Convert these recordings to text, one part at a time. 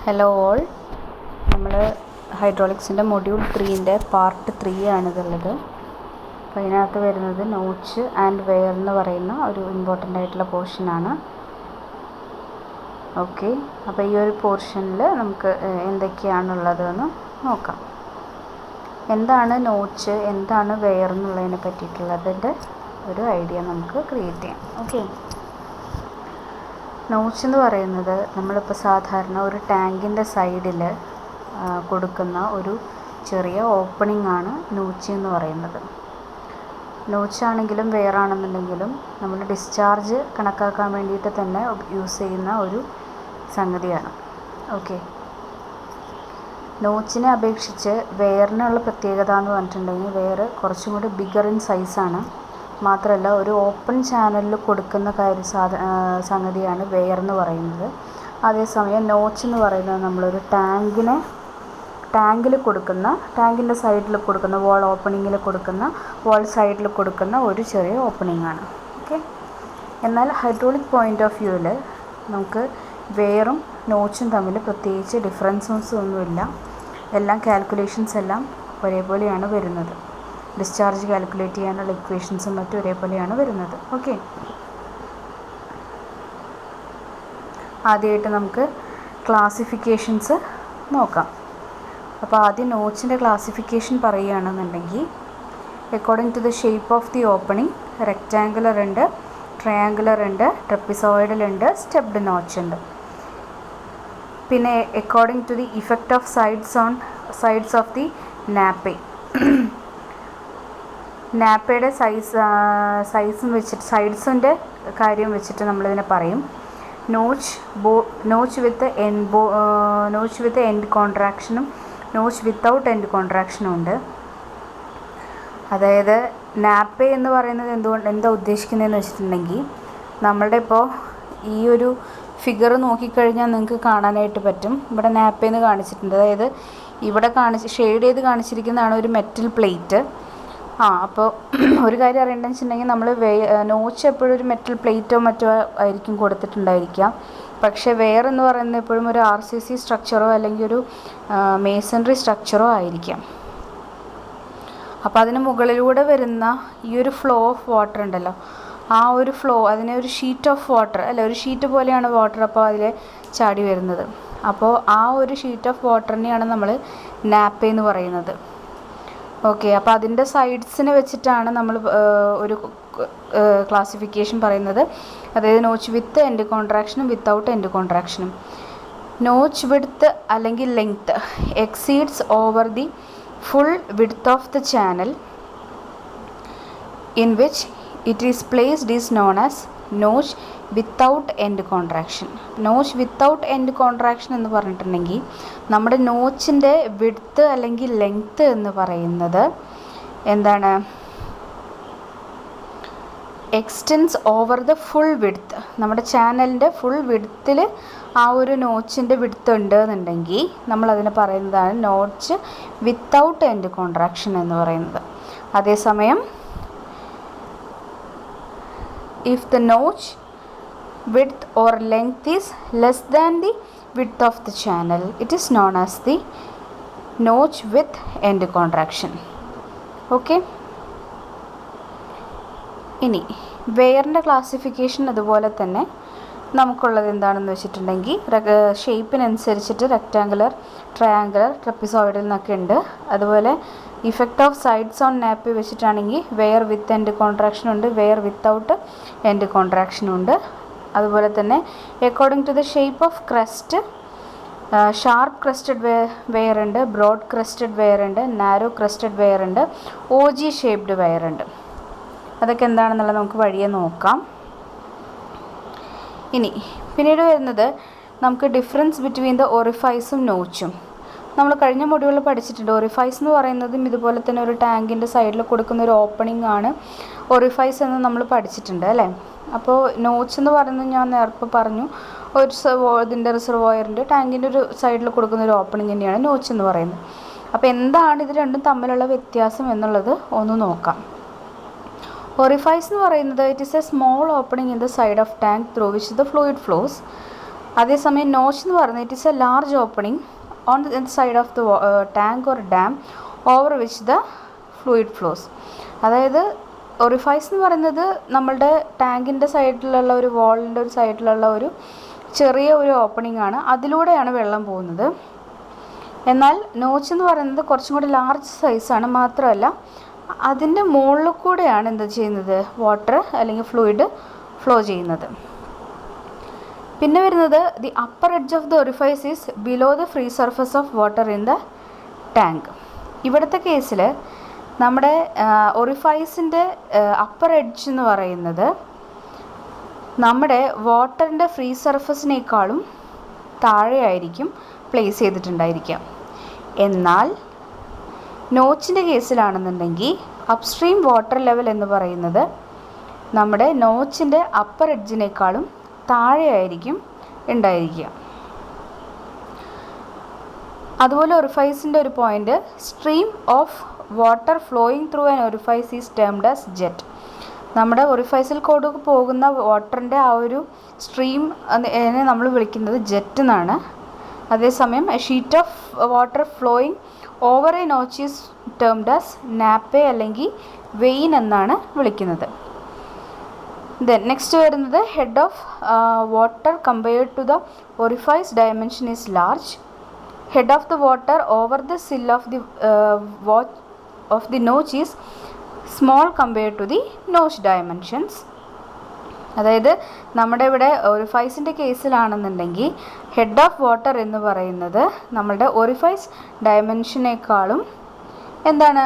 Hello all, നമ്മൾ ഹൈഡ്രോളിക്സിൻ്റെ module 3ൻ്റെ part 3 ആണിതുള്ളത്. അപ്പോൾ അതിനകത്ത് വരുന്നത് നോച്ച് ആൻഡ് വെയർ എന്ന് പറയുന്ന ഒരു ഇമ്പോർട്ടൻ്റ് ആയിട്ടുള്ള പോർഷനാണ്. ഓക്കെ, അപ്പോൾ ഈ ഒരു പോർഷനിൽ നമുക്ക് എന്തൊക്കെയാണുള്ളതെന്ന് നോക്കാം. എന്താണ് നോച്ച്, എന്താണ് വെയർ എന്നുള്ളതിനെ പറ്റിയിട്ടുള്ളതിൻ്റെ ഒരു ഐഡിയ നമുക്ക് ക്രിയേറ്റ് ചെയ്യാം. ഓക്കെ, നോച്ച് എന്ന് പറയുന്നത് നമ്മളിപ്പോൾ സാധാരണ ഒരു ടാങ്കിൻ്റെ സൈഡിൽ കൊടുക്കുന്ന ഒരു ചെറിയ ഓപ്പണിംഗ് ആണ് നോച്ച് എന്ന് പറയുന്നത്. നോച്ചാണെങ്കിലും വെയറാണെന്നുണ്ടെങ്കിലും നമ്മൾ ഡിസ്ചാർജ് കണക്കാക്കാൻ വേണ്ടിയിട്ട് തന്നെ യൂസ് ചെയ്യുന്ന ഒരു സംഗതിയാണ്. ഓക്കെ, നോച്ചിനെ അപേക്ഷിച്ച് വെയറിനുള്ള പ്രത്യേകത എന്ന് പറഞ്ഞിട്ടുണ്ടെങ്കിൽ വെയർ കുറച്ചും കൂടി ബിഗർ ഇൻ സൈസാണ്. മാത്രമല്ല ഒരു ഓപ്പൺ ചാനലിൽ കൊടുക്കുന്ന സംഗതിയാണ് വെയർ എന്ന് പറയുന്നത്. അതേസമയം നോച്ച് എന്ന് പറയുന്നത് നമ്മളൊരു ടാങ്കിൽ കൊടുക്കുന്ന, ടാങ്കിൻ്റെ സൈഡിൽ കൊടുക്കുന്ന, വാൾ ഓപ്പണിങ്ങിൽ കൊടുക്കുന്ന, വാൾ സൈഡിൽ കൊടുക്കുന്ന ഒരു ചെറിയ ഓപ്പണിംഗ് ആണ്. ഓക്കെ, എന്നാൽ ഹൈഡ്രോളിക് പോയിൻ്റ് ഓഫ് വ്യൂവിൽ നമുക്ക് വെയറും നോച്ചും തമ്മിൽ പ്രത്യേകിച്ച് ഡിഫറൻസസ് ഒന്നുമില്ല. എല്ലാം കാൽക്കുലേഷൻസ് എല്ലാം ഒരേപോലെയാണ് വരുന്നത്. ഡിസ്ചാർജ് കാൽക്കുലേറ്റ് ചെയ്യാനുള്ള ഇക്വേഷൻസും മറ്റും ഒരേപോലെയാണ് വരുന്നത്. ഓക്കെ, ആദ്യമായിട്ട് നമുക്ക് ക്ലാസിഫിക്കേഷൻസ് നോക്കാം. അപ്പോൾ ആദ്യം നോച്ചിൻ്റെ ക്ലാസിഫിക്കേഷൻ പറയുകയാണെന്നുണ്ടെങ്കിൽ according to the shape of the opening rectangular ഉണ്ട്, ട്രയാങ്കുലർ ഉണ്ട്, ട്രപ്പിസോയിഡൽ ഉണ്ട്, സ്റ്റെപ്ഡ് നോച്ച് ഉണ്ട്. പിന്നെ according to the effect of sides of the nappe, നാപ്പയുടെ സൈസും വെച്ചിട്ട്, സൈഡ്സിൻ്റെ കാര്യം വെച്ചിട്ട് നമ്മളിതിനെ പറയും നോച്ച് വിത്ത് എൻഡ് കോൺട്രാക്ഷനും നോച്ച് വിത്തൗട്ട് എൻഡ് കോൺട്രാക്ഷനും ഉണ്ട്. അതായത് നാപ്പെ എന്ന് പറയുന്നത് എന്താ ഉദ്ദേശിക്കുന്നതെന്ന് വെച്ചിട്ടുണ്ടെങ്കിൽ, നമ്മളുടെ ഇപ്പോൾ ഈ ഒരു ഫിഗർ നോക്കിക്കഴിഞ്ഞാൽ നിങ്ങൾക്ക് കാണാനായിട്ട് പറ്റും. ഇവിടെ നാപ്പയെന്ന് കാണിച്ചിട്ടുണ്ട്. അതായത് ഇവിടെ ഷെയ്ഡ് ചെയ്ത് കാണിച്ചിരിക്കുന്നതാണ് ഒരു മെറ്റൽ പ്ലേറ്റ്. അപ്പോൾ ഒരു കാര്യം അറിയേണ്ടതെന്ന് വെച്ചിട്ടുണ്ടെങ്കിൽ നമ്മൾ നോച്ച് എപ്പോഴും ഒരു മെറ്റൽ പ്ലേറ്റോ മറ്റോ ആയിരിക്കും കൊടുത്തിട്ടുണ്ടായിരിക്കാം. പക്ഷേ വെയർ എന്ന് പറയുന്നത് എപ്പോഴും ഒരു RCC സ്ട്രക്ചറോ അല്ലെങ്കിൽ ഒരു മേസൺറി സ്ട്രക്ചറോ ആയിരിക്കാം. അപ്പോൾ അതിന് മുകളിലൂടെ വരുന്ന ഈ ഒരു ഫ്ലോ ഓഫ് വാട്ടർ ഉണ്ടല്ലോ, ആ ഒരു ഫ്ലോ, അതിനെ ഒരു ഷീറ്റ് ഓഫ് വാട്ടർ അല്ല, ഒരു ഷീറ്റ് പോലെയാണ് വാട്ടർ അപ്പോൾ അതിൽ ചാടി വരുന്നത്. അപ്പോൾ ആ ഒരു ഷീറ്റ് ഓഫ് വാട്ടറിനെയാണ് നമ്മൾ നാപ്പെ എന്ന് പറയുന്നത്. ഓക്കെ, അപ്പോൾ അതിൻ്റെ സൈഡ്സിനെ വെച്ചിട്ടാണ് നമ്മൾ ഒരു ക്ലാസിഫിക്കേഷൻ പറയുന്നത്. അതായത് നോച്ച് വിത്ത് എൻഡ് കോൺട്രാക്ഷനും വിത്തൗട്ട് എൻഡ് കോൺട്രാക്ഷനും. നോച്ച് വിഡ്ത്ത് അല്ലെങ്കിൽ length exceeds over the full width of the channel in which it is placed is known as notch without end contraction. Notch without end contraction എന്ന് പറഞ്ഞിട്ടുണ്ടെങ്കിൽ നമ്മുടെ നോച്ചിൻ്റെ width അല്ലെങ്കിൽ length എന്ന് പറയുന്നത് എന്താണ്, extends over the full width. നമ്മുടെ ചാനലിൻ്റെ full വിഡ്ത്തിൽ ആ ഒരു നോച്ചിൻ്റെ വിഡ്ത്ത് ഉണ്ട് എന്നുണ്ടെങ്കിൽ നമ്മളതിന് പറയുന്നതാണ് നോച്ച് വിത്തൗട്ട് എൻഡ് കോൺട്രാക്ഷൻ എന്ന് പറയുന്നത്. അതേസമയം if the notch width or length is less than the width of the channel, it is known as the notch with end contraction. Okay, ഇനി വെയറിൻ്റെ ക്ലാസിഫിക്കേഷൻ അതുപോലെ തന്നെ നമുക്കുള്ളത് എന്താണെന്ന് വെച്ചിട്ടുണ്ടെങ്കിൽ ഷേപ്പിനനുസരിച്ചിട്ട് റെക്റ്റാങ്കുലർ, ട്രയാങ്കുലർ, ട്രപ്പിസോയിഡൽ എന്നൊക്കെ ഉണ്ട്. അതുപോലെ effect of sides on nappe വെച്ചിട്ടാണെങ്കിൽ വെയർ വിത്ത് എൻഡ് കോൺട്രാക്ഷൻ ഉണ്ട്, വെയർ വിത്തൗട്ട് എൻഡ് കോൺട്രാക്ഷൻ ഉണ്ട്. അതുപോലെ തന്നെ according to the shape of crest sharp crested weir ഉണ്ട്, ബ്രോഡ് ക്രസ്റ്റഡ് വെയർ ഉണ്ട്, നാരോ ക്രസ്റ്റഡ് വെയർ ഉണ്ട്, OG ഷേപ്ഡ് വെയർ ഉണ്ട്. അതൊക്കെ എന്താണെന്നുള്ളത് നമുക്ക് വഴിയെ നോക്കാം. ഇനി പിന്നീട് വരുന്നത് നമുക്ക് ഡിഫറൻസ് ബിറ്റ്വീൻ ദ ഒറിഫൈസും നോച്ചും. നമ്മൾ കഴിഞ്ഞ മൊഡ്യൂളിൽ പഠിച്ചിട്ടുണ്ട്. ഒറിഫൈസ് എന്ന് പറയുന്നതും ഇതുപോലെ തന്നെ ഒരു ടാങ്കിൻ്റെ സൈഡിൽ കൊടുക്കുന്ന ഒരു ഓപ്പണിംഗ് ആണ് ഒറിഫൈസ് എന്ന് നമ്മൾ പഠിച്ചിട്ടുണ്ട് അല്ലേ. അപ്പോൾ നോച്ച് എന്ന് പറയുന്നത് ഞാൻ നേരത്തെ പറഞ്ഞു, ഇതിൻ്റെ റിസർവോയറിൻ്റെ ടാങ്കിൻ്റെ ഒരു സൈഡിൽ കൊടുക്കുന്ന ഒരു ഓപ്പണിംഗ് തന്നെയാണ് നോച്ച് എന്ന് പറയുന്നത്. അപ്പോൾ എന്താണ് ഇത് രണ്ടും തമ്മിലുള്ള വ്യത്യാസം എന്നുള്ളത് ഒന്ന് നോക്കാം. ഒറിഫൈസ് എന്ന് പറയുന്നത് it is a small opening in the side of tank through which the fluid flows. അതേസമയം നോച്ച് എന്ന് പറയുന്നത് it is a large opening on the side of the tank or dam over which the fluid flows. അതായത് orifice എന്ന് പറയുന്നത് നമ്മളുടെ ടാങ്കിൻ്റെ സൈഡിലുള്ള ഒരു വാളിൻ്റെ ഒരു സൈഡിലുള്ള ഒരു ചെറിയ ഒരു ഓപ്പണിംഗ് ആണ്, അതിലൂടെയാണ് വെള്ളം പോകുന്നത്. എന്നാൽ നോച്ച് എന്ന് പറയുന്നത് കുറച്ചും കൂടി ലാർജ് സൈസാണ്. മാത്രമല്ല അതിൻ്റെ മുകളിൽ കൂടെയാണ് എന്ത് ചെയ്യുന്നത്, വാട്ടർ അല്ലെങ്കിൽ ഫ്ലൂയിഡ് ഫ്ലോ ചെയ്യുന്നത്. പിന്നെ വരുന്നത് the upper edge of the orifice is below the free surface of water in the tank. ഇവിടുത്തെ കേസിൽ നമ്മുടെ ഒറിഫൈസിൻ്റെ അപ്പർ എഡ്ജ് എന്ന് പറയുന്നത് നമ്മുടെ വാട്ടറിൻ്റെ ഫ്രീ സർഫസിനേക്കാളും താഴെയായിരിക്കും പ്ലേസ് ചെയ്തിട്ടുണ്ടായിരിക്കാം. എന്നാൽ നോച്ചിൻ്റെ കേസിലാണെന്നുണ്ടെങ്കിൽ അപ്സ്ട്രീം വാട്ടർ ലെവൽ എന്ന് പറയുന്നത് നമ്മുടെ നോച്ചിൻ്റെ അപ്പർ എഡ്ജിനേക്കാളും താഴെയായിരിക്കും ഉണ്ടായിരിക്കുക. അതുപോലെ ഒറിഫൈസിൻ്റെ ഒരു point, stream of water flowing through an orifice is termed as jet. നമ്മുടെ ഒറിഫൈസിൽ കൂടെ പോകുന്ന വാട്ടറിൻ്റെ ആ ഒരു സ്ട്രീം അതിനെ നമ്മൾ വിളിക്കുന്നത് ജെറ്റ് എന്നാണ്. അതേസമയം a sheet of water flowing over a notch is termed as nappe അല്ലെങ്കിൽ വെയിൻ എന്നാണ് വിളിക്കുന്നത്. ദെൻ നെക്സ്റ്റ് വരുന്നത് head of water compared to the orifice dimension is large. Head of the water over the sill of the notch is small compared to the notch dimensions. അതായത് നമ്മുടെ ഇവിടെ ഒറിഫൈസിൻ്റെ കേസിലാണെന്നുണ്ടെങ്കിൽ head of water എന്ന് പറയുന്നത് നമ്മളുടെ orifice ഡയമെൻഷനേക്കാളും എന്താണ്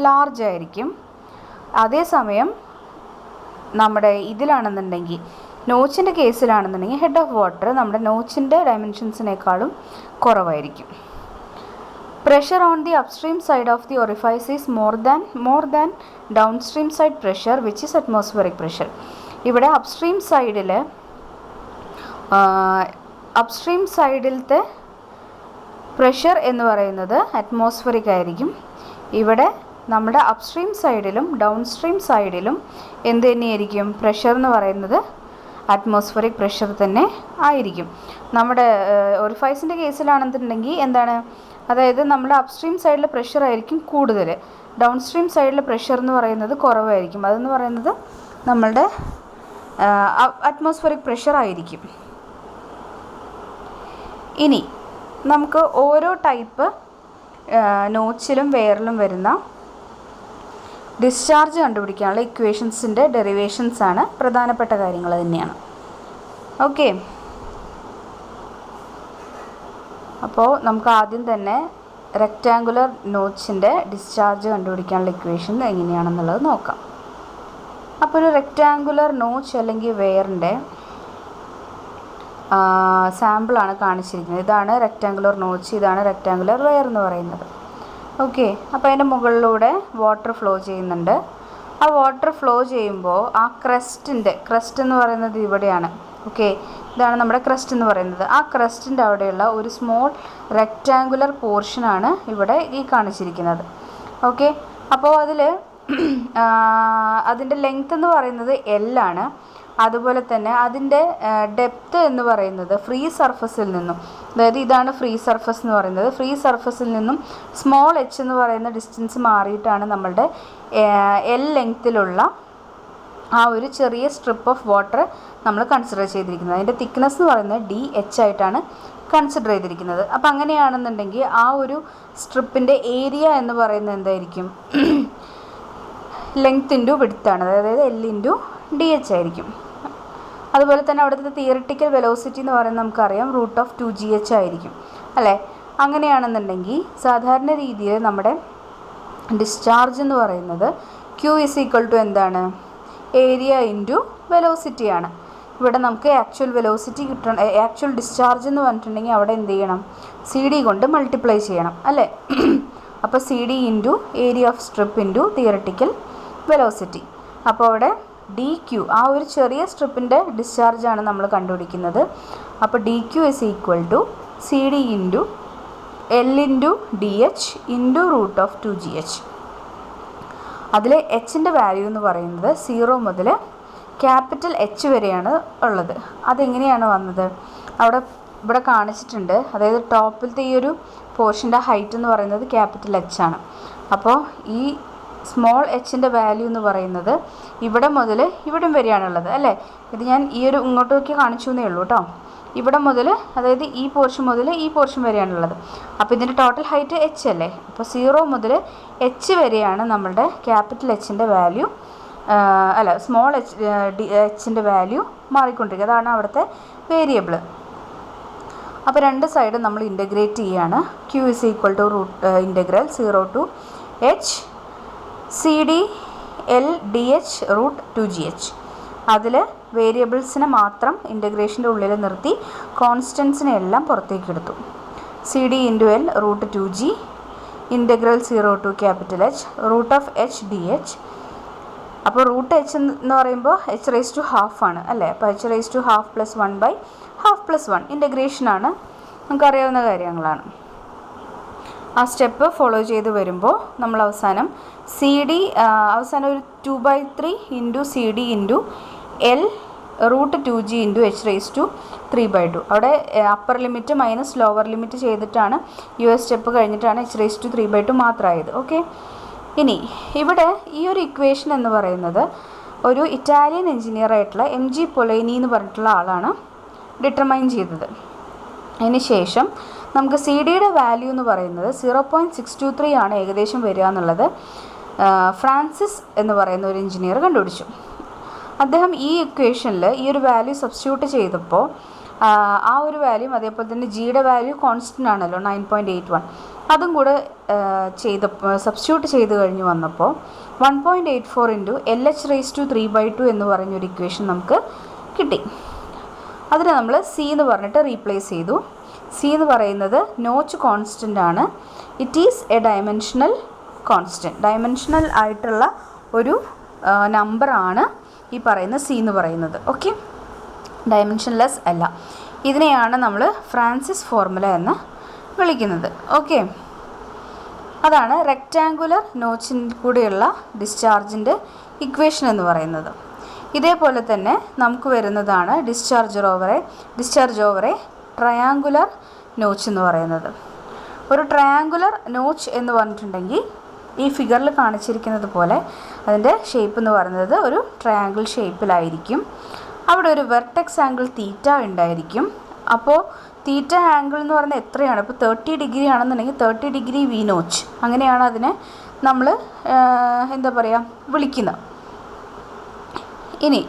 large ആയിരിക്കും. അതേസമയം നമ്മുടെ ഇതിലാണെന്നുണ്ടെങ്കിൽ നോച്ചിൻ്റെ കേസിലാണെന്നുണ്ടെങ്കിൽ ഹെഡ് ഓഫ് വാട്ടർ നമ്മുടെ നോച്ചിൻ്റെ ഡയമെൻഷൻസിനേക്കാളും കുറവായിരിക്കും. Pressure on the upstream side of the orifice is more than downstream side pressure, which is atmospheric pressure. ഇവിടെ അപ്സ്ട്രീം സൈഡിലത്തെ പ്രഷർ എന്ന് പറയുന്നത് അറ്റ്മോസ്ഫറിക് ആയിരിക്കും. ഇവിടെ നമ്മുടെ അപ്സ്ട്രീം സൈഡിലും ഡൗൺസ്ട്രീം സൈഡിലും എന്ത് തന്നെയായിരിക്കും, പ്രഷർ എന്ന് പറയുന്നത് അറ്റ്മോസ്ഫറിക് പ്രഷർ തന്നെ ആയിരിക്കും. നമ്മുടെ ഒറിഫൈസിൻ്റെ കേസിലാണെന്നുണ്ടെങ്കിൽ എന്താണ്, അതായത് നമ്മുടെ അപ്സ്ട്രീം സൈഡിലെ പ്രഷർ ആയിരിക്കും കൂടുതൽ, ഡൗൺസ്ട്രീം സൈഡിലെ പ്രഷർ എന്ന് പറയുന്നത് കുറവായിരിക്കും. അതെന്ന് പറയുന്നത് നമ്മളുടെ അറ്റ്മോസ്ഫറിക് പ്രഷർ ആയിരിക്കും. ഇനി നമുക്ക് ഓരോ ടൈപ്പ് നോച്ചിലും വെയറിലും വരുന്ന ഡിസ്ചാർജ് കണ്ടുപിടിക്കാനുള്ള ഇക്വേഷൻസിൻ്റെ ഡെറിവേഷൻസ് ആണ് പ്രധാനപ്പെട്ട കാര്യങ്ങൾ തന്നെയാണ്. ഓക്കെ, അപ്പോൾ നമുക്ക് ആദ്യം തന്നെ റെക്റ്റാങ്കുലർ നോച്ചിൻ്റെ ഡിസ്ചാർജ് കണ്ടുപിടിക്കാനുള്ള ഇക്വേഷൻ എങ്ങനെയാണെന്നുള്ളത് നോക്കാം. അപ്പോൾ ഒരു റെക്റ്റാങ്കുലർ നോച്ച് അല്ലെങ്കിൽ വെയറിൻ്റെ സാമ്പിളാണ് കാണിച്ചിരിക്കുന്നത്. ഇതാണ് റെക്റ്റാങ്കുലർ നോച്ച്, ഇതാണ് റെക്റ്റാങ്കുലർ വെയർ എന്ന് പറയുന്നത്. ഓക്കെ, അപ്പോൾ അതിൻ്റെ മുകളിലൂടെ വാട്ടർ ഫ്ലോ ചെയ്യുന്നുണ്ട്. ആ വാട്ടർ ഫ്ലോ ചെയ്യുമ്പോൾ ആ ക്രസ്റ്റ് എന്ന് പറയുന്നത് ഇവിടെയാണ്. ഓക്കെ, ഇതാണ് നമ്മുടെ ക്രസ്റ്റ് എന്ന് പറയുന്നത്. ആ ക്രസ്റ്റിൻ്റെ അവിടെയുള്ള ഒരു സ്മോൾ റെക്റ്റാങ്കുലർ പോർഷനാണ് ഇവിടെ ഈ കാണിച്ചിരിക്കുന്നത്. ഓക്കെ, അപ്പോൾ അതിൻ്റെ ലെങ്ത് എന്ന് പറയുന്നത് L ആണ്. അതുപോലെ തന്നെ അതിൻ്റെ ഡെപ്ത്ത് എന്ന് പറയുന്നത് ഫ്രീ സർഫസിൽ നിന്നും, അതായത് ഇതാണ് ഫ്രീ സർഫസ് എന്ന് പറയുന്നത്, ഫ്രീ സർഫസിൽ നിന്നും സ്മോൾ h എന്ന് പറയുന്ന ഡിസ്റ്റൻസ് മാറിയിട്ടാണ് നമ്മളുടെ L ലെങ്ത്തിലുള്ള ആ ഒരു ചെറിയ സ്ട്രിപ്പ് ഓഫ് വാട്ടർ നമ്മൾ കൺസിഡർ ചെയ്തിരിക്കുന്നത്. അതിൻ്റെ തിക്നെസ് എന്ന് പറയുന്നത് DH ആയിട്ടാണ് കൺസിഡർ ചെയ്തിരിക്കുന്നത്. അപ്പോൾ അങ്ങനെയാണെന്നുണ്ടെങ്കിൽ ആ ഒരു സ്ട്രിപ്പിൻ്റെ ഏരിയ എന്ന് പറയുന്നത് എന്തായിരിക്കും, ലെങ്ത് ഇൻറ്റു വിഡ്ത്താണ്, അതായത് L ഇൻറ്റു DH ആയിരിക്കും. അതുപോലെ തന്നെ അവിടുത്തെ തിയറിറ്റിക്കൽ വെലോസിറ്റി എന്ന് പറയുന്നത് നമുക്കറിയാം √2gh ആയിരിക്കും അല്ലേ. അങ്ങനെയാണെന്നുണ്ടെങ്കിൽ സാധാരണ രീതിയിൽ നമ്മുടെ ഡിസ്ചാർജ് എന്ന് പറയുന്നത് Q = എന്താണ്, ഏരിയ ഇൻറ്റു വെലോസിറ്റിയാണ്. ഇവിടെ നമുക്ക് ആക്ച്വൽ വെലോസിറ്റി കിട്ടണം, ആക്ച്വൽ ഡിസ്ചാർജ് എന്ന് പറഞ്ഞിട്ടുണ്ടെങ്കിൽ അവിടെ എന്ത് ചെയ്യണം, CD കൊണ്ട് മൾട്ടിപ്ലൈ ചെയ്യണം അല്ലേ. അപ്പോൾ CD into area of strip into theoretical velocity. അപ്പോൾ അവിടെ DQ, ആ ഒരു ചെറിയ സ്ട്രിപ്പിൻ്റെ ഡിസ്ചാർജാണ് നമ്മൾ കണ്ടുപിടിക്കുന്നത്. അപ്പോൾ DQ = CD into L into DH into √2gh. അതിൽ Hൻ്റെ വാല്യൂ എന്ന് പറയുന്നത് 0 മുതൽ ക്യാപിറ്റൽ H വരെയാണ് ഉള്ളത്. അതെങ്ങനെയാണ് വന്നത്, ഇവിടെ കാണിച്ചിട്ടുണ്ട്. അതായത് ടോപ്പിലത്തെ ഈ ഒരു പോർഷൻ്റെ ഹൈറ്റ് എന്ന് പറയുന്നത് ക്യാപിറ്റൽ എച്ച് ആണ്. അപ്പോൾ ഈ സ്മോൾ എച്ചിൻ്റെ വാല്യൂ എന്ന് പറയുന്നത് ഇവിടെ മുതൽ ഇവിടം വരെയാണുള്ളത് അല്ലേ. ഇത് ഞാൻ ഈ ഒരു ഇങ്ങോട്ട് നോക്കി കാണിച്ചു എന്നേ ഉള്ളൂ കേട്ടോ. ഇവിടെ മുതൽ, അതായത് ഈ പോർഷൻ മുതൽ ഈ പോർഷൻ വരെയാണുള്ളത്. അപ്പോൾ ഇതിൻ്റെ ടോട്ടൽ ഹൈറ്റ് എച്ച് അല്ലേ. അപ്പോൾ 0 മുതൽ എച്ച് വരെയാണ് നമ്മളുടെ ക്യാപിറ്റൽ എച്ചിൻ്റെ വാല്യൂ, അല്ല സ്മോൾ എച്ചിൻ്റെ വാല്യൂ മാറിക്കൊണ്ടിരിക്കുക. അതാണ് അവിടുത്തെ വേരിയബിൾ. അപ്പോൾ രണ്ട് സൈഡും നമ്മൾ ഇൻ്റഗ്രേറ്റ് ചെയ്യുകയാണ്. Q is equal to integral 0 to h cd L dh root 2gh. അതിൽ വേരിയബിൾസിനെ മാത്രം ഇൻ്റഗ്രേഷൻ്റെ ഉള്ളിൽ നിർത്തി കോൺസ്റ്റൻസിനെ എല്ലാം പുറത്തേക്ക് എടുത്തു. cd into L root 2g integral 0 to capital H root of H D H. അപ്പോൾ റൂട്ട് എച്ച് എന്ന് പറയുമ്പോൾ എച്ച് റേസ് ടു ഹാഫ് ആണ് അല്ലേ. അപ്പോൾ H raise to half plus 1/1/1 ഇൻ്റഗ്രേഷനാണ്, നമുക്കറിയാവുന്ന കാര്യങ്ങളാണ്. ആ സ്റ്റെപ്പ് ഫോളോ ചെയ്ത് വരുമ്പോൾ നമ്മൾ അവസാനം അവസാനം ഒരു 2/3 into cd into L root 2g into H raise to 3/2. അവിടെ upper limit minus lower limit ചെയ്തിട്ടാണ് സ്റ്റെപ്പ് കഴിഞ്ഞിട്ടാണ് എച്ച് റേസ് ടു 3/2 മാത്രമായത്. ഓക്കെ, ഇനി ഇവിടെ ഈ ഒരു ഇക്വേഷൻ എന്ന് പറയുന്നത് ഒരു ഇറ്റാലിയൻ എഞ്ചിനീയർ ആയിട്ടുള്ള MG പൊലൈനി എന്ന് പറഞ്ഞിട്ടുള്ള ആളാണ് ഡിറ്റർമൈൻ ചെയ്തത്. അതിന് ശേഷം നമുക്ക് CDയുടെ വാല്യൂ എന്ന് പറയുന്നത് 0.623 ആണ് ഏകദേശം വരിക എന്നുള്ളത് ഫ്രാൻസിസ് എന്ന് പറയുന്ന ഒരു എഞ്ചിനീയർ കണ്ടുപിടിച്ചു. അദ്ദേഹം ഈ ഇക്വേഷനിൽ ഈ ഒരു വാല്യൂ സബ്സ്റ്റിറ്റ്യൂട്ട് ചെയ്തപ്പോൾ ആ ഒരു വാല്യൂം അതേപോലെ തന്നെ ജിയുടെ വാല്യൂ കോൺസ്റ്റൻ്റ് ആണല്ലോ 9.81, അതും കൂടെ സബ്സ്റ്റിറ്റ്യൂട്ട് ചെയ്ത് കഴിഞ്ഞ് വന്നപ്പോൾ 1.84 ഇൻറ്റു LH റേസ് ടു 3/2 എന്ന് പറഞ്ഞൊരു ഇക്വേഷൻ നമുക്ക് കിട്ടി. അതിനെ നമ്മൾ C എന്ന് പറഞ്ഞിട്ട് റീപ്ലേസ് ചെയ്തു. C എന്ന് പറയുന്നത് നോച്ച് കോൺസ്റ്റൻ്റ് ആണ്. It is A dimensional constant. Dimensional ആയിട്ടുള്ള ഒരു നമ്പറാണ് ഈ പറയുന്ന C എന്ന് പറയുന്നത്. ഓക്കെ, ഡയമെൻഷൻലെസ് അല്ല. ഇതിനെയാണ് നമ്മൾ ഫ്രാൻസിസ് ഫോർമുല എന്ന് വിളിക്കുന്നത്. ഓക്കെ, അതാണ് റെക്റ്റാങ്കുലർ നോച്ചിൽ കൂടെയുള്ള ഡിസ്ചാർജിൻ്റെ ഇക്വേഷൻ എന്ന് പറയുന്നത്. ഇതേപോലെ തന്നെ നമുക്ക് വരുന്നതാണ് discharge over A triangular notch എന്ന് പറയുന്നത്. ഒരു ട്രയാങ്കുലർ നോച്ച് എന്ന് പറഞ്ഞിട്ടുണ്ടെങ്കിൽ ഈ ഫിഗറിൽ കാണിച്ചിരിക്കുന്നത് പോലെ അതിൻ്റെ ഷേപ്പ് എന്ന് പറയുന്നത് ഒരു ട്രയാങ്കിൾ ഷേപ്പിലായിരിക്കും. അവിടെ ഒരു വെർട്ടെക്സ് ആംഗിൾ തീറ്റ ഉണ്ടായിരിക്കും. അപ്പോൾ തീറ്റ ആംഗിൾ എന്ന് പറയുന്നത് എത്രയാണ്? ഇപ്പോൾ 30 ഡിഗ്രി ആണെന്നുണ്ടെങ്കിൽ 30 ഡിഗ്രി വി നോച്ച്, അങ്ങനെയാണ് അതിനെ നമ്മൾ എന്താ പറയുക വിളിക്കുന്നത്. ഇനി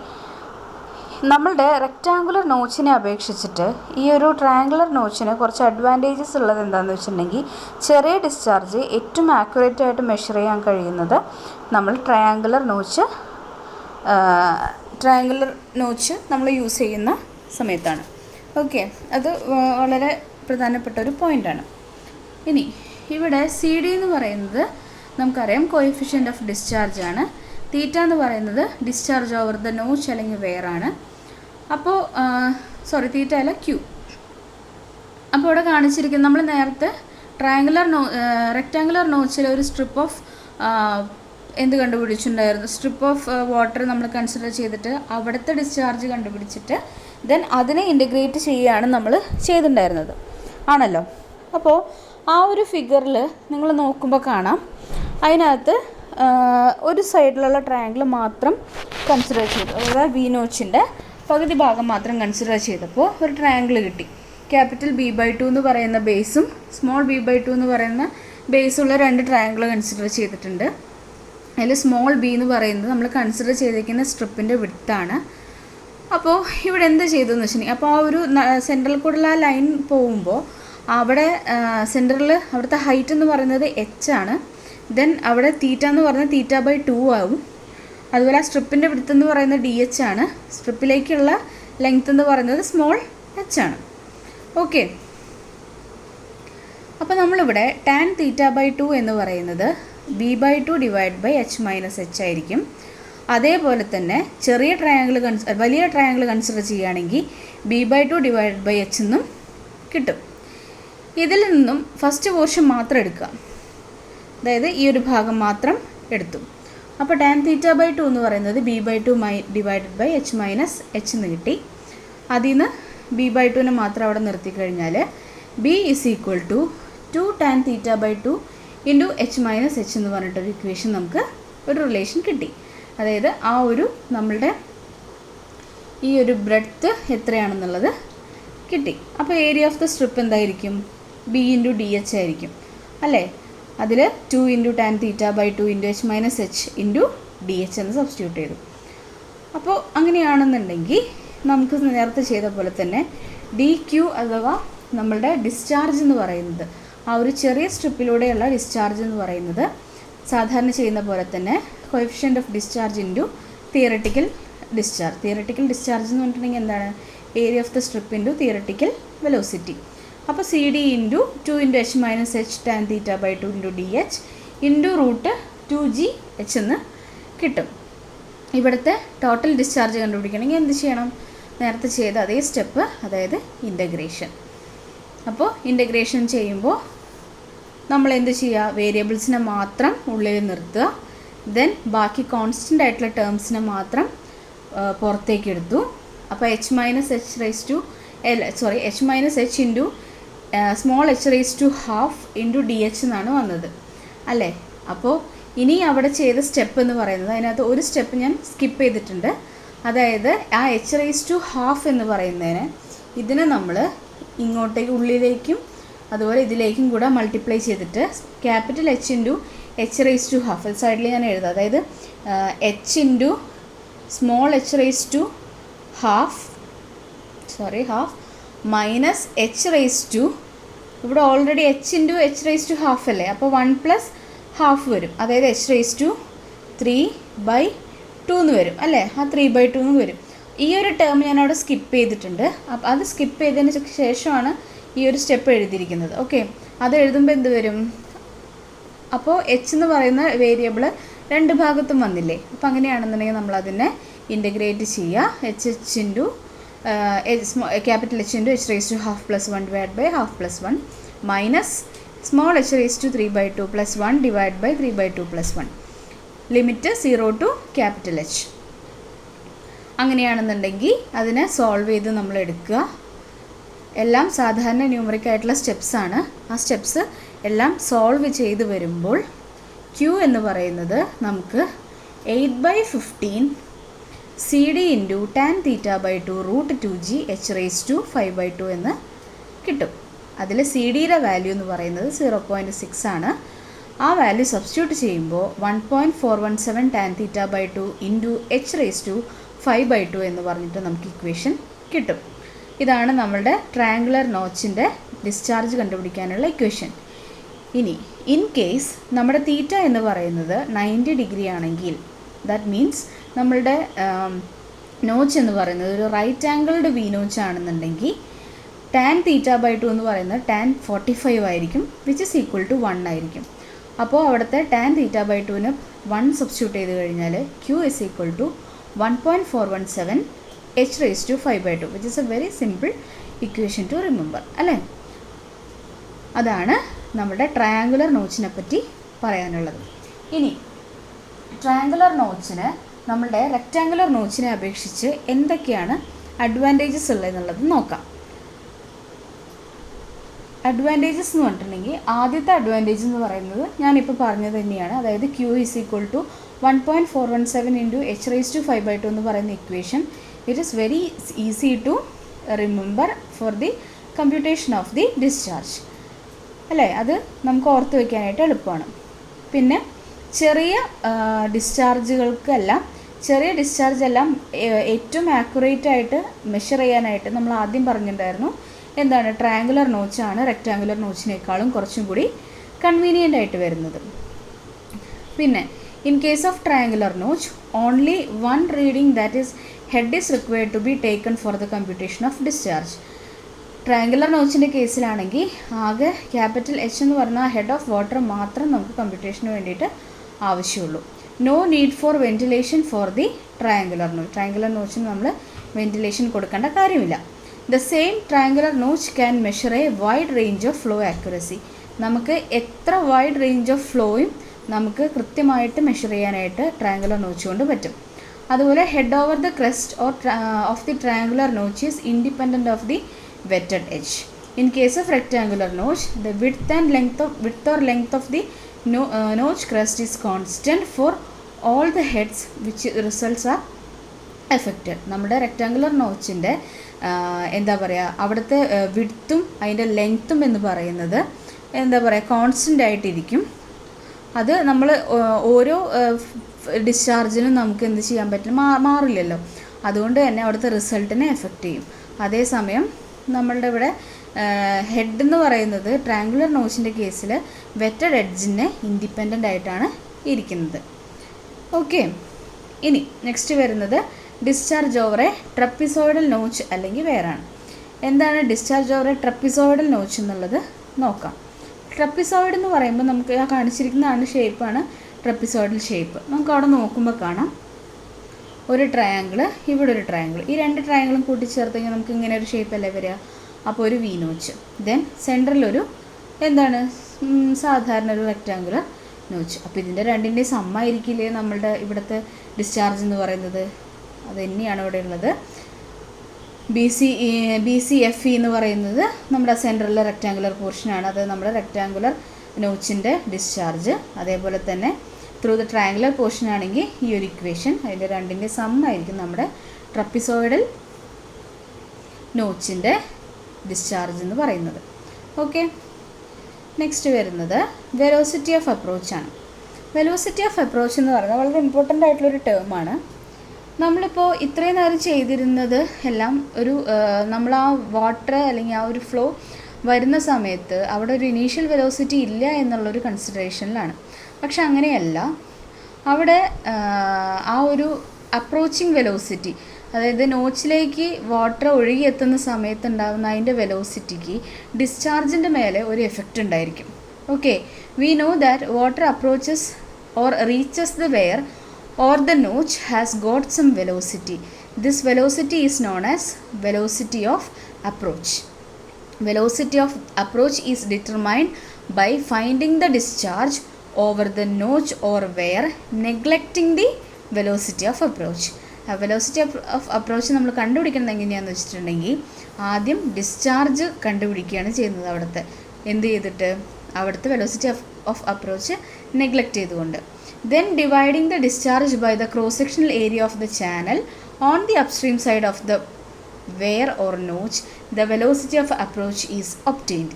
നമ്മളുടെ റെക്റ്റാങ്കുലർ നോച്ചിനെ അപേക്ഷിച്ചിട്ട് ഈ ഒരു ട്രയാങ്കുലർ നോച്ചിന് കുറച്ച് അഡ്വാൻറ്റേജസ് ഉള്ളത് എന്താണെന്ന് വെച്ചിട്ടുണ്ടെങ്കിൽ ചെറിയ ഡിസ്ചാർജ് ഏറ്റവും ആക്യുറേറ്റ് ആയിട്ട് മെഷർ ചെയ്യാൻ കഴിയുന്നത് നമ്മൾ ട്രയാങ്കുലർ നോച്ച് നമ്മൾ യൂസ് ചെയ്യുന്ന സമയത്താണ്. ഓക്കെ, അത് വളരെ പ്രധാനപ്പെട്ട ഒരു പോയിൻ്റാണ്. ഇനി ഇവിടെ CD എന്ന് പറയുന്നത് നമുക്കറിയാം കോഎഫിഷ്യൻ്റ് ഓഫ് ഡിസ്ചാർജ് ആണ്. തീറ്റ എന്ന് പറയുന്നത് ഡിസ്ചാർജ് ഓവർ ദ നോച്ച് അല്ലെങ്കിൽ വെയറാണ്. അപ്പോൾ തീറ്റ അല്ല Q. അപ്പോൾ ഇവിടെ കാണിച്ചിരിക്കുന്നത് നമ്മൾ നേരത്തെ റെക്റ്റാങ്കുലർ നോച്ചിൽ ഒരു സ്ട്രിപ്പ് ഓഫ് എന്ത് കണ്ടുപിടിച്ചിട്ടുണ്ടായിരുന്നു? സ്ട്രിപ്പ് ഓഫ് വാട്ടർ നമ്മൾ കൺസിഡർ ചെയ്തിട്ട് അവിടുത്തെ ഡിസ്ചാർജ് കണ്ടുപിടിച്ചിട്ട് ദെൻ അതിനെ ഇൻ്റഗ്രേറ്റ് ചെയ്യുകയാണ് നമ്മൾ ചെയ്തിട്ടുണ്ടായിരുന്നത് ആണല്ലോ. അപ്പോൾ ആ ഒരു ഫിഗറിൽ നിങ്ങൾ നോക്കുമ്പോൾ കാണാം, അതിനകത്ത് ഒരു സൈഡിലുള്ള ട്രയാങ്കിൾ മാത്രം കൺസിഡർ ചെയ്തു. അതായത് വി നോച്ചിൻ്റെ പകുതി ഭാഗം മാത്രം കൺസിഡർ ചെയ്തപ്പോൾ ഒരു ട്രയാങ്കിൾ കിട്ടി. ക്യാപിറ്റൽ B/2 എന്ന് പറയുന്ന ബേസും സ്മോൾ b/2 എന്ന് പറയുന്ന ബേസുള്ള രണ്ട് ട്രയാങ്കിൾ കൺസിഡർ ചെയ്തിട്ടുണ്ട്. അതിൽ സ്മോൾ b എന്ന് പറയുന്നത് നമ്മൾ കൺസിഡർ ചെയ്തിരിക്കുന്ന സ്ട്രിപ്പിൻ്റെ വിഡ്ത്താണ്. അപ്പോൾ ഇവിടെ എന്ത് ചെയ്തതെന്ന് വെച്ചിട്ടുണ്ടെങ്കിൽ, അപ്പോൾ ആ ഒരു സെൻട്രൽ കൂടെയുള്ള ആ ലൈൻ പോകുമ്പോൾ അവിടെ സെൻറ്ററിൽ അവിടുത്തെ ഹൈറ്റ് എന്ന് പറയുന്നത് h ആണ്. ദെൻ അവിടെ തീറ്റ എന്ന് പറയുന്നത് θ/2 ആവും. അതുപോലെ ആ സ്ട്രിപ്പിൻ്റെ വിഡ്ത്ത് എന്ന് പറയുന്നത് DH ആണ്. സ്ട്രിപ്പിലേക്കുള്ള ലെങ്ത് എന്ന് പറയുന്നത് സ്മോൾ h ആണ്. ഓക്കെ, അപ്പോൾ നമ്മളിവിടെ tan θ/2 എന്ന് പറയുന്നത് B/2 / h - h ആയിരിക്കും. അതേപോലെ തന്നെ വലിയ ട്രയാങ്കിൾ കൺസിഡർ ചെയ്യുകയാണെങ്കിൽ B/2 / h എന്നും കിട്ടും. ഇതിൽ നിന്നും ഫസ്റ്റ് പോർഷൻ മാത്രം എടുക്കുക, അതായത് ഈ ഒരു ഭാഗം മാത്രം എടുത്തു. അപ്പോൾ tan θ/2 എന്ന് പറയുന്നത് B/2 / h - h എന്ന് കിട്ടി. അതിൽ നിന്ന് b/2 മാത്രം അവിടെ നിർത്തി കഴിഞ്ഞാൽ b = 2 tan θ/2 into h minus h എന്ന് പറഞ്ഞിട്ടൊരു ഇക്വേഷൻ നമുക്ക് ഒരു റിലേഷൻ കിട്ടി. അതായത് ആ ഒരു നമ്മളുടെ ഈ ഒരു ബ്രെഡ്ത്ത് എത്രയാണെന്നുള്ളത് കിട്ടി. അപ്പോൾ ഏരിയ ഓഫ് ദ സ്ട്രിപ്പ് എന്തായിരിക്കും? b × dh ആയിരിക്കും അല്ലേ? അതിൽ 2 × tan θ/2 into h minus h into dh എന്ന് സബ്സ്റ്റിറ്റ്യൂട്ട് ചെയ്തു. അപ്പോൾ അങ്ങനെയാണെന്നുണ്ടെങ്കിൽ നമുക്ക് നേരത്തെ ചെയ്ത പോലെ തന്നെ dq അഥവാ നമ്മളുടെ ഡിസ്ചാർജ് എന്ന് പറയുന്നത്, ആ ഒരു ചെറിയ സ്ട്രിപ്പിലൂടെയുള്ള ഡിസ്ചാർജ് എന്ന് പറയുന്നത് സാധാരണ ചെയ്യുന്ന പോലെ തന്നെ coefficient of discharge into theoretical discharge. Theoretical discharge എന്ന് പറഞ്ഞിട്ടുണ്ടെങ്കിൽ എന്താണ്? Area of the strip into theoretical velocity. അപ്പോൾ CD into 2 × h minus h tan θ/2 into dh into √2gh എന്ന് കിട്ടും. ഇവിടുത്തെ ടോട്ടൽ ഡിസ്ചാർജ് കണ്ടുപിടിക്കണമെങ്കിൽ എന്ത് ചെയ്യണം? നേരത്തെ ചെയ്ത അതേ സ്റ്റെപ്പ്, അതായത് ഇൻ്റഗ്രേഷൻ. അപ്പോൾ ഇൻ്റഗ്രേഷൻ ചെയ്യുമ്പോൾ നമ്മൾ എന്ത് ചെയ്യുക? വേരിയബിൾസിനെ മാത്രം ഉള്ളിൽ നിർത്തുക. ദെൻ ബാക്കി കോൺസ്റ്റൻ്റ് ആയിട്ടുള്ള ടേംസിനെ മാത്രം പുറത്തേക്ക് എടുത്തു. അപ്പോൾ h minus h into small h⁻² into dh എന്നാണ് വന്നത് അല്ലേ? അപ്പോൾ ഇനി അവിടെ ചെയ്ത സ്റ്റെപ്പ് എന്ന് പറയുന്നത്, അതിനകത്ത് ഒരു സ്റ്റെപ്പ് ഞാൻ സ്കിപ്പ് ചെയ്തിട്ടുണ്ട്. അതായത് ആ h⁻² എന്ന് പറയുന്നതിന് ഇതിനെ നമ്മൾ ഇങ്ങോട്ടേക്ക് ഉള്ളിലേക്കും അതുപോലെ ഇതിലേക്കും കൂടെ മൾട്ടിപ്ലൈ ചെയ്തിട്ട് ക്യാപിറ്റൽ H ഇൻറ്റു h⁻², സൈഡിൽ ഞാൻ എഴുതാം. അതായത് h into small h⁻² minus h⁻², ഇവിടെ ഓൾറെഡി h ഇൻറ്റു h⁻² അല്ലേ? അപ്പോൾ 1 + ½ വരും. അതായത് h⁻³ എന്ന് വരും അല്ലേ? ആ 3/2 എന്ന് വരും. ഈ ഒരു ടേം ഞാൻ അവിടെ സ്കിപ്പ് ചെയ്തിട്ടുണ്ട്. അപ്പോൾ അത് സ്കിപ്പ് ചെയ്തതിന് ശേഷമാണ് ഈ ഒരു സ്റ്റെപ്പ് എഴുതിയിരിക്കുന്നത്. ഓക്കെ, അത് എഴുതുമ്പോൾ എന്ത് വരും? അപ്പോൾ h എന്ന് പറയുന്ന വേരിയബിൾ രണ്ട് ഭാഗത്തും വന്നില്ലേ? അപ്പോൾ അങ്ങനെയാണെന്നുണ്ടെങ്കിൽ നമ്മളതിനെ ഇൻ്റഗ്രേറ്റ് ചെയ്യുക. h into capital H into h⁻² + 1 / ½ + 1 minus small h⁻³ + 1 / 3/2 + 1 limit 0 to capital H. അങ്ങനെയാണെന്നുണ്ടെങ്കിൽ അതിനെ സോൾവ് ചെയ്ത് നമ്മൾ എടുക്കുക. എല്ലാം സാധാരണ ന്യൂമറിക് ആയിട്ടുള്ള സ്റ്റെപ്സാണ്. ആ സ്റ്റെപ്സ് എല്ലാം സോൾവ് ചെയ്ത് വരുമ്പോൾ Q എന്ന് പറയുന്നത് നമുക്ക് 8/15 CD into tan θ/2 √2g h⁻²5/2 എന്ന് കിട്ടും. അതിൽ CD-യുടെ വാല്യൂ എന്ന് പറയുന്നത് 0.6 ആണ്. ആ വാല്യൂ സബ്സ്റ്റിറ്റ്യൂട്ട് ചെയ്യുമ്പോൾ 1.417 tan θ/2 ഇൻറ്റു h⁻²5/2 എന്ന് പറഞ്ഞിട്ട് നമുക്ക് ഇക്വേഷൻ കിട്ടും. ഇതാണ് നമ്മളുടെ ട്രയാങ്കുലർ നോച്ചിൻ്റെ ഡിസ്ചാർജ് കണ്ടുപിടിക്കാനുള്ള ഇക്വേഷൻ. ഇനി ഇൻ കേസ് നമ്മുടെ തീറ്റ എന്ന് പറയുന്നത് 90 ഡിഗ്രി ആണെങ്കിൽ, ദാറ്റ് മീൻസ് നമ്മളുടെ നോച്ച് എന്ന് പറയുന്നത് ഒരു റൈറ്റ് ആംഗിൾഡ് വി നോച്ച് ആണെന്നുണ്ടെങ്കിൽ tan θ/2 എന്ന് പറയുന്നത് tan 45 ആയിരിക്കും, വിച്ച് ഇസ് ഈക്വൽ ടു 1 ആയിരിക്കും. അപ്പോൾ അവിടുത്തെ tan θ/2ന് 1 സബ്സ്റ്റിറ്റ്യൂട്ട് ചെയ്ത് കഴിഞ്ഞാൽ Q is equal to 1.417 h⁻²5/2, which is a very simple equation to remember അല്ലേ? അതാണ് നമ്മുടെ ട്രയാങ്കുലർ നോച്ചിനെ പറ്റി പറയാനുള്ളത്. ഇനി ട്രയാങ്കുലർ നോച്ചിന് നമ്മളുടെ റെക്റ്റാങ്കുലർ നോച്ചിനെ അപേക്ഷിച്ച് എന്തൊക്കെയാണ് അഡ്വാൻറ്റേജസ് ഉള്ളതെന്നുള്ളത് നോക്കാം. അഡ്വാൻറ്റേജസ് എന്ന് പറഞ്ഞിട്ടുണ്ടെങ്കിൽ ആദ്യത്തെ അഡ്വാൻറ്റേജ് എന്ന് പറയുന്നത് ഞാനിപ്പോൾ പറഞ്ഞത് തന്നെയാണ്. അതായത് Q is equal to 1.417 into h⁻²5/2 എന്ന് പറയുന്ന equation, it is very easy to remember for the computation of the discharge അല്ലേ? അത് നമുക്ക് ഓർത്ത് വയ്ക്കാനായിട്ട് എളുപ്പമാണ്. പിന്നെ ചെറിയ ഡിസ്ചാർജ് എല്ലാം ഏറ്റവും ആക്യുറേറ്റ് ആയിട്ട് മെഷർ ചെയ്യാനായിട്ട് നമ്മൾ ആദ്യം പറഞ്ഞിട്ടുണ്ടായിരുന്നു എന്താണ്, ട്രയാങ്കുലർ നോച്ചാണ് റെക്റ്റാങ്കുലർ നോച്ചിനേക്കാളും കുറച്ചും കൂടി കൺവീനിയൻ്റ് ആയിട്ട് വരുന്നത്. പിന്നെ in case of triangular notch only one reading that is head is required to be taken for the computation of discharge. Triangular നോച്ചിൻ്റെ കേസിലാണെങ്കിൽ ആകെ ക്യാപിറ്റൽ H എന്ന് പറഞ്ഞാൽ ഹെഡ് ഓഫ് വാട്ടർ മാത്രം നമുക്ക് കമ്പ്യൂട്ടേഷന് വേണ്ടിയിട്ട് ആവശ്യമുള്ളൂ. No need for ventilation for the triangular notch. Triangular നോച്ചിന് നമ്മൾ വെന്റിലേഷൻ കൊടുക്കേണ്ട കാര്യമില്ല. The same triangular notch can measure a wide range of flow accuracy. നമുക്ക് എത്ര വൈഡ് റേഞ്ച് ഓഫ് ഫ്ലോയും നമുക്ക് കൃത്യമായിട്ട് മെഷർ ചെയ്യാനായിട്ട് ട്രയാങ്കുലർ നോച്ച് കൊണ്ട് പറ്റും. അതുപോലെ head over the crest of the triangular notch is independent of the wetted edge. In case of rectangular notch, the width or length of the notch crest is constant for all the heads which results are affected. നമ്മുടെ rectangular നോച്ചിൻ്റെ എന്താ പറയുക, അവിടുത്തെ വിഡ്ത്തും അതിൻ്റെ ലെങ്ത്തും എന്ന് പറയുന്നത് എന്താ പറയുക കോൺസ്റ്റൻ്റ് ആയിട്ടിരിക്കും. അത് നമ്മൾ ഓരോ ഡിസ്ചാർജിനും നമുക്ക് എന്ത് ചെയ്യാൻ പറ്റില്ല, മാറില്ലല്ലോ. അതുകൊണ്ട് തന്നെ അവിടുത്തെ റിസൾട്ടിനെ എഫക്റ്റ് ചെയ്യും. അതേസമയം നമ്മളുടെ ഇവിടെ ഹെഡ് എന്ന് പറയുന്നത് ട്രയാങ്കുലർ നോച്ചിൻ്റെ കേസിൽ വെറ്റഡ് എഡ്ജിനെ ഇൻഡിപെൻഡൻ്റ് ആയിട്ടാണ് ഇരിക്കുന്നത്. ഓക്കെ, ഇനി നെക്സ്റ്റ് വരുന്നത് discharge over A trapezoidal notch അല്ലെങ്കിൽ വേറാണ്. എന്താണ് discharge over A trapezoidal notch എന്നുള്ളത് നോക്കാം. ട്രപ്പിസോയിഡ് എന്ന് പറയുമ്പോൾ നമുക്ക് ആ കാണിച്ചിരിക്കുന്നതാണ് ഷേപ്പാണ് ട്രപ്പിസോയിഡൽ ഷേപ്പ്. നമുക്ക് അവിടെ നോക്കുമ്പോൾ കാണാം ഒരു ട്രയാങ്കിൾ, ഇവിടെ ഒരു ട്രയാങ്കിൾ. ഈ രണ്ട് ട്രയാങ്കിളും കൂട്ടിച്ചേർത്ത് കഴിഞ്ഞാൽ നമുക്ക് ഇങ്ങനെ ഒരു ഷേപ്പ് അല്ലേ വരിക. അപ്പോൾ ഒരു വി നോച്ച്, ദെൻ സെൻറ്ററിലൊരു എന്താണ് സാധാരണ ഒരു റെക്റ്റാങ്കുലർ നോച്ച്. അപ്പോൾ ഇതിൻ്റെ രണ്ടിൻ്റെയും സമ്മായിരിക്കില്ലേ നമ്മളുടെ ഇവിടുത്തെ ഡിസ്ചാർജ് എന്ന് പറയുന്നത്. അത് തന്നെയാണ് ഇവിടെ ഉള്ളത്. ബി സി എഫ് ഇ എന്ന് പറയുന്നത് നമ്മുടെ സെൻറ്ററിലെ റെക്റ്റാങ്കുലർ പോർഷനാണ്. അത് നമ്മുടെ റെക്റ്റാങ്കുലർ നോച്ചിൻ്റെ ഡിസ്ചാർജ്. അതേപോലെ തന്നെ ത്രൂ ദ ട്രയാങ്കുലർ പോർഷൻ ആണെങ്കിൽ ഈ ഒരു ഇക്വേഷൻ, അതിൻ്റെ രണ്ടിൻ്റെ സമ്മായിരിക്കും നമ്മുടെ ട്രപ്പിസോയിഡൽ നോച്ചിൻ്റെ ഡിസ്ചാർജ് എന്ന് പറയുന്നത്. ഓക്കെ, നെക്സ്റ്റ് വരുന്നത് വെലോസിറ്റി ഓഫ് അപ്രോച്ച് ആണ്. വെലോസിറ്റി ഓഫ് അപ്രോച്ച് എന്ന് പറയുന്നത് വളരെ ഇമ്പോർട്ടൻ്റ് ആയിട്ടുള്ളൊരു ടേമാണ്. നമ്മളിപ്പോൾ ഇത്രയും നേരം ചെയ്തിരുന്നത് എല്ലാം ഒരു നമ്മൾ ആ വാട്ടർ അല്ലെങ്കിൽ ആ ഒരു ഫ്ലോ വരുന്ന സമയത്ത് അവിടെ ഒരു ഇനീഷ്യൽ വെലോസിറ്റി ഇല്ല എന്നുള്ളൊരു കൺസിഡറേഷനിലാണ്. പക്ഷെ അങ്ങനെയല്ല, അവിടെ ആ ഒരു അപ്രോച്ചിങ് വെലോസിറ്റി, അതായത് നോച്ചിലേക്ക് വാട്ടർ ഒഴുകിയെത്തുന്ന സമയത്ത് ഉണ്ടാകുന്ന അതിൻ്റെ വെലോസിറ്റിക്ക് ഡിസ്ചാർജിൻ്റെ മേലെ ഒരു എഫക്റ്റ് ഉണ്ടായിരിക്കും. Okay, we know that water approaches or reaches the weir or the notch has got some velocity. This velocity is known as velocity of approach. Velocity of approach is determined by finding the discharge over the notch or wear, neglecting the velocity of approach. Velocity of approach നമ്മൾ കണ്ടുപിടിക്കുന്നത് എങ്ങനെയാണെന്ന് വെച്ചിട്ടുണ്ടെങ്കിൽ ആദ്യം discharge കണ്ടുപിടിക്കുകയാണ് ചെയ്യുന്നത്. അവിടുത്തെ എന്ത് ചെയ്തിട്ട് അവിടുത്തെ വെലോസിറ്റി ഓഫ് അപ്രോച്ച് നെഗ്ലക്റ്റ് ചെയ്തുകൊണ്ട്. Then dividing the discharge by the cross-sectional area of the channel on the upstream side of the wear or notch, the velocity of approach is obtained.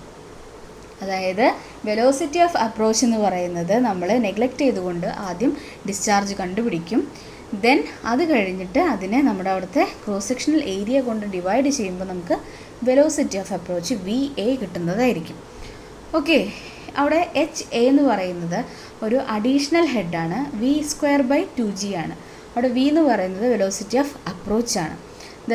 അതായത് velocity of approach എന്ന് പറയുന്നത് നമ്മൾ neglect ചെയ്തുകൊണ്ട് ആദ്യം discharge കണ്ടുപിടിക്കും. Then അത് കഴിഞ്ഞിട്ട് അതിനെ നമ്മുടെ അവിടുത്തെ ക്രോസ് സെക്ഷണൽ ഏരിയ കൊണ്ട് ഡിവൈഡ് ചെയ്യുമ്പോൾ നമുക്ക് velocity of approach V A കിട്ടുന്നതായിരിക്കും. ഓക്കെ, അവിടെ എച്ച് എ എന്ന് പറയുന്നത് ഒരു അഡീഷണൽ ഹെഡാണ്. വി സ്ക്വയർ ബൈ 2g ആണ്. അവിടെ വി എന്ന് പറയുന്നത് വെലോസിറ്റി ഓഫ് അപ്രോച്ചാണ്. The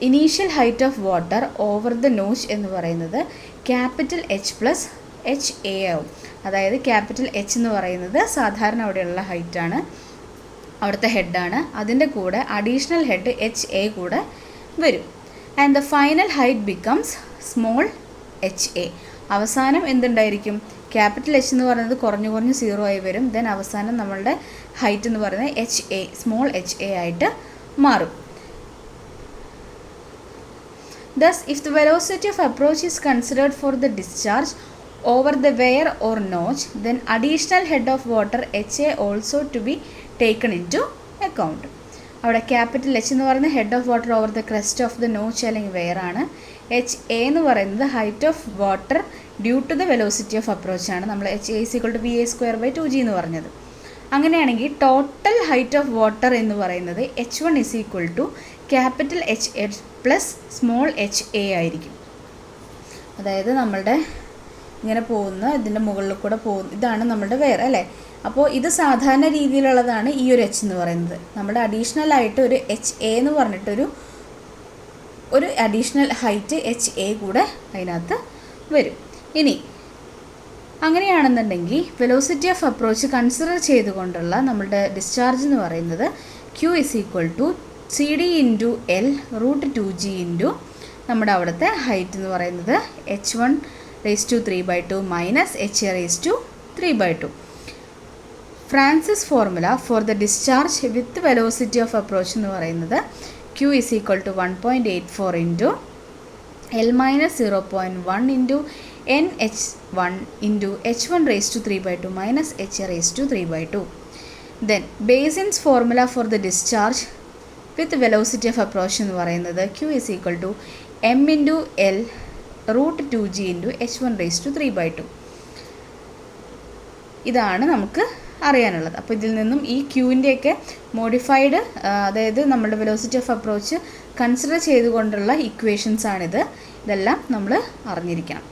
initial height of water over the notch എന്ന് പറയുന്നത് capital H plus H A ആവും. അതായത് ക്യാപിറ്റൽ എച്ച് എന്ന് പറയുന്നത് സാധാരണ അവിടെയുള്ള ഹൈറ്റാണ്, അവിടുത്തെ ഹെഡാണ്. അതിൻ്റെ കൂടെ അഡീഷണൽ ഹെഡ് എച്ച് എ കൂടെ വരും. And the final height becomes small H A. അവസാനം എന്തുണ്ടായിരിക്കും, ക്യാപിറ്റൽ എച്ച് എന്ന് പറയുന്നത് കുറഞ്ഞു കുറഞ്ഞ് 0 ആയി വരും. ദെൻ അവസാനം നമ്മളുടെ ഹൈറ്റ് എന്ന് പറയുന്നത് H A, small H A ആയിട്ട് മാറും. Thus, if the velocity of approach is considered for the discharge over the wear or notch, then additional head of water HA also to be taken into account. അവിടെ capital H എന്ന് പറയുന്നത് head of water over the crest of the notch അല്ലെങ്കിൽ weir ആണ്. H A എന്ന് പറയുന്നത് height of water due to the velocity of approach ആണ്. നമ്മൾ H A equal to V A square by 2g എന്ന് പറഞ്ഞത്. അങ്ങനെയാണെങ്കിൽ ടോട്ടൽ ഹൈറ്റ് ഓഫ് വാട്ടർ എന്ന് പറയുന്നത് H1 is equal to capital H H plus small H A ആയിരിക്കും. അതായത് നമ്മളുടെ ഇങ്ങനെ പോകുന്ന ഇതിൻ്റെ മുകളിൽ കൂടെ പോകുന്ന ഇതാണ് നമ്മളുടെ വെയർ അല്ലേ. അപ്പോൾ ഇത് സാധാരണ രീതിയിലുള്ളതാണ് ഈ ഒരു എച്ച് എന്ന് പറയുന്നത്. നമ്മുടെ അഡീഷണൽ ആയിട്ട് ഒരു എച്ച് എ എന്ന് പറഞ്ഞിട്ടൊരു അഡീഷണൽ ഹൈറ്റ് എച്ച് എ കൂടെ അതിനകത്ത് വരും. ഇനി അങ്ങനെയാണെന്നുണ്ടെങ്കിൽ വെലോസിറ്റി ഓഫ് അപ്രോച്ച് കൺസിഡർ ചെയ്തുകൊണ്ടുള്ള നമ്മളുടെ ഡിസ്ചാർജ് എന്ന് പറയുന്നത് Q is equal to CD into L root 2g into നമ്മുടെ അവിടുത്തെ ഹൈറ്റ് എന്ന് പറയുന്നത് H1 raise to 3/2 minus HA raise to 3/2. Francis formula for the discharge with velocity of approach എന്ന് പറയുന്നത് Q is equal to 1.84 into L minus 0.1 into NH1 into H1 raised to 3 by 2 minus H raised to 3 by 2. Then Bazin's formula for the discharge with velocity of approach എന്ന് പറയുന്നത് Q is equal to M into L root 2G into H1 raised to 3 by 2. ഇതാണ് നമുക്ക് അറിയാനുള്ളത്. അപ്പോൾ ഇതിൽ നിന്നും ഈ ക്യൂവിൻ്റെയൊക്കെ modified, അതായത് നമ്മുടെ വെലോസിറ്റി ഓഫ് അപ്രോച്ച് കൺസിഡർ ചെയ്തുകൊണ്ടുള്ള ഇക്വേഷൻസാണിത്. ഇതെല്ലാം നമ്മൾ അറിഞ്ഞിരിക്കണം.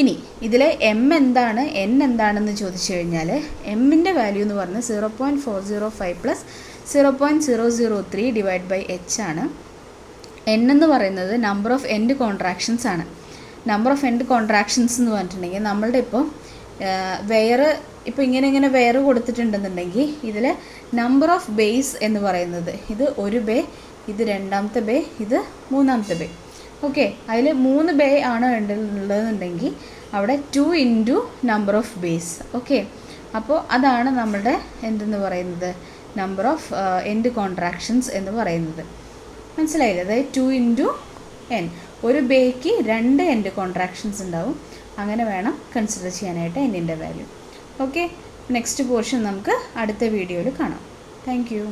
ഇനി ഇതിലെ എം എന്താണ്, എൻ എന്താണെന്ന് ചോദിച്ചു കഴിഞ്ഞാൽ എമ്മിൻ്റെ വാല്യൂ എന്ന് പറഞ്ഞാൽ 0.405 പ്ലസ് 0.003 ഡിവൈഡ് ബൈ എച്ച് ആണ്. എൻ എന്ന് പറയുന്നത് നമ്പർ ഓഫ് എൻഡ് കോൺട്രാക്ഷൻസ് ആണ്. നമ്പർ ഓഫ് എൻഡ് കോൺട്രാക്ഷൻസ് എന്ന് പറഞ്ഞിട്ടുണ്ടെങ്കിൽ നമ്മളുടെ ഇപ്പോൾ ഇങ്ങനെ വെയർ കൊടുത്തിട്ടുണ്ടെന്നുണ്ടെങ്കിൽ ഇതിൽ നമ്പർ ഓഫ് ബേസ് എന്ന് പറയുന്നത് ഇത് ഒരു ബേ, ഇത് രണ്ടാമത്തെ ബേ, ഇത് മൂന്നാമത്തെ ബേ. ഓക്കെ, അതിൽ 3 ബേ ആണ് ഉള്ളതെന്നുണ്ടെങ്കിൽ അവിടെ 2 into number of base. Okay, അപ്പോൾ അതാണ് നമ്മുടെ എന്തെന്ന് പറയുന്നത്, നമ്പർ ഓഫ് എൻഡ് കോൺട്രാക്ഷൻസ് എന്ന് പറയുന്നത്. മനസ്സിലായില്ലേ? അതായത് 2 ഇൻറ്റു എൻ, ഒരു ബേക്ക് 2 എൻഡ് കോൺട്രാക്ഷൻസ് ഉണ്ടാവും. അങ്ങനെ വേണം കൺസിഡർ ചെയ്യാനായിട്ട് എന്നിൻ്റെ വാല്യൂ. ഓക്കെ, നെക്സ്റ്റ് പോർഷൻ നമുക്ക് അടുത്ത വീഡിയോയിൽ കാണാം. Thank you.